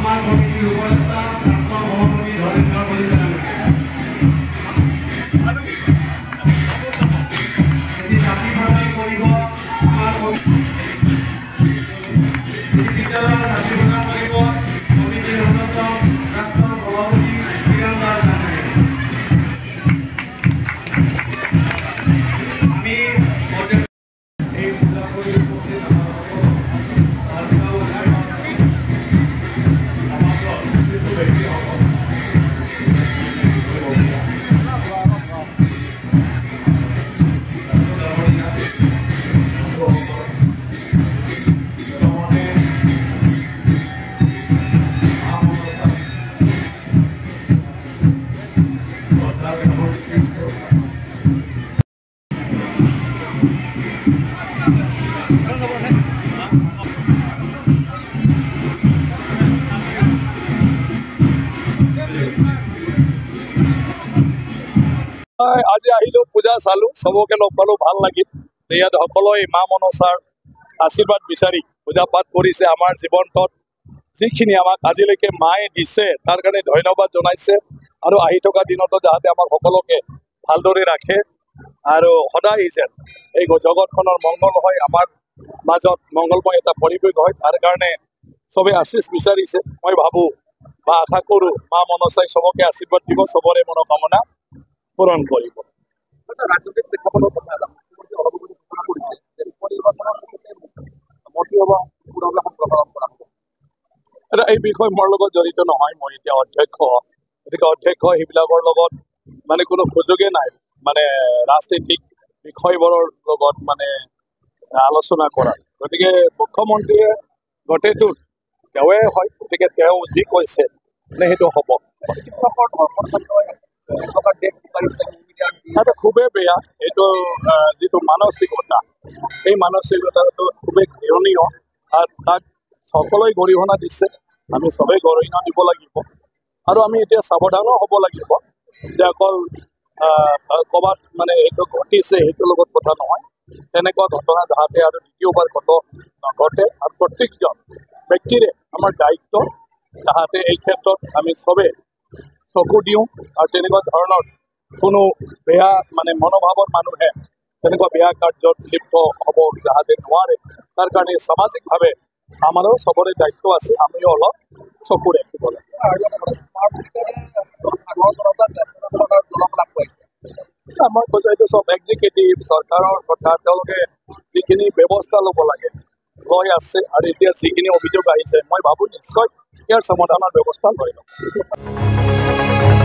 আমাৰ কমিটিৰ উপদেষ্টা প্ৰাক্তন সভাপতি ধৰ্মেন্দ্ৰ কলিতা এটি জাতি প্ৰদান কৰিব আমাৰ বিদ্যালয়ৰ জাতি প্ৰদান কৰিব কমিটিৰ অন্যতম প্ৰাক্তন সভাপতি প্ৰিয়ংকা জানাই আমি এই পূজা কৰি আজি আহিলো পূজা চালো সবকে লগ পালো ভাল লাগিল ইয়াত সকলোৱে মা মনসাৰ আশীৰ্বাদ বিচাৰি পূজা পাঠ কৰিছে আমাৰ জীৱনটোত যিখিনি আমাক আজিলৈকে মায়ে দিছে তাৰ কাৰণে ধন্যবাদ জনাইছে আৰু আহি থকা দিনতো যাতে আমাক সকলোকে ভালদৰে ৰাখে আৰু সদায় যেন এই জগতখনৰ মংগল হয় আমাৰ মাজত মংগলময় এটা পৰিৱেশ হয় তাৰ কাৰণে চবে আশীষ বিচাৰিছে মই ভাবো বা আশা কৰো মা মনসাই চবকে আশীৰ্বাদ দিব চবৰে মনোকামনা পূৰণ কৰিব ৰাজনৈতিক প্ৰেক্ষাপটৰ কথা অলপতে ঘোষণা কৰিছে যে নিৰ্বাচনৰ পিছতে মন্ত্ৰী সভা গ্ৰহণ কৰা হ'ব এটা এই বিষয় মোৰ লগত জড়িত নহয় মই এতিয়া অধ্যক্ষ গতিকে অধ্যক্ষ সেইবিলাকৰ লগত মানে কোনো সুযোগে নাই মানে ৰাজনৈতিক বিষয়বোৰৰ লগত মানে আলোচনা কৰা গতিকে মুখ্যমন্ত্ৰীয়ে গোটেইটো তেওঁৱে হয় গতিকে তেওঁ যি কৈছে মানে সেইটো হ'ব খুবেই বেয়া এইটো যিটো মানসিকতা এই মানসিকতাটো খুবেই ঘৃণনীয় আৰু তাক সকলোৱে গৰিহণা দিছে আমি চবেই গৰিহণা দিব লাগিব আৰু আমি এতিয়া সাৱধানো হ'ব লাগিব যে অকল ক'ৰবাত মানে এইটো ঘটিছে সেইটোৰ লগত কথা নহয় তেনেকুৱা ঘটনা যাতে আৰু দ্বিতীয়বাৰ নঘটে আৰু প্ৰত্যেকজন ব্যক্তিৰে আমাৰ দায়িত্ব যাতে এই ক্ষেত্ৰত আমি চবেই চকু দিওঁ আৰু তেনেকুৱা ধৰণৰ কোনো বেয়া মানে মনোভাৱৰ মানুহে তেনেকুৱা বেয়া কাৰ্যত লিপ্ত হ'ব যাতে নোৱাৰে তাৰ কাৰণে সামাজিকভাৱে আমাৰো চবৰে দায়িত্ব আছে আমিও অলপ চকু ৰাখিব লাগে মই কৈছোঁ এইটো চব এক্সিকিউটিভ চৰকাৰৰ কথা তেওঁলোকে যিখিনি ব্যৱস্থা ল'ব লাগে লৈ আছে আৰু এতিয়া যিখিনি অভিযোগ আহিছে মই ভাবোঁ নিশ্চয় ইয়াৰ সমাধানৰ ব্যৱস্থা লৈ ল'ম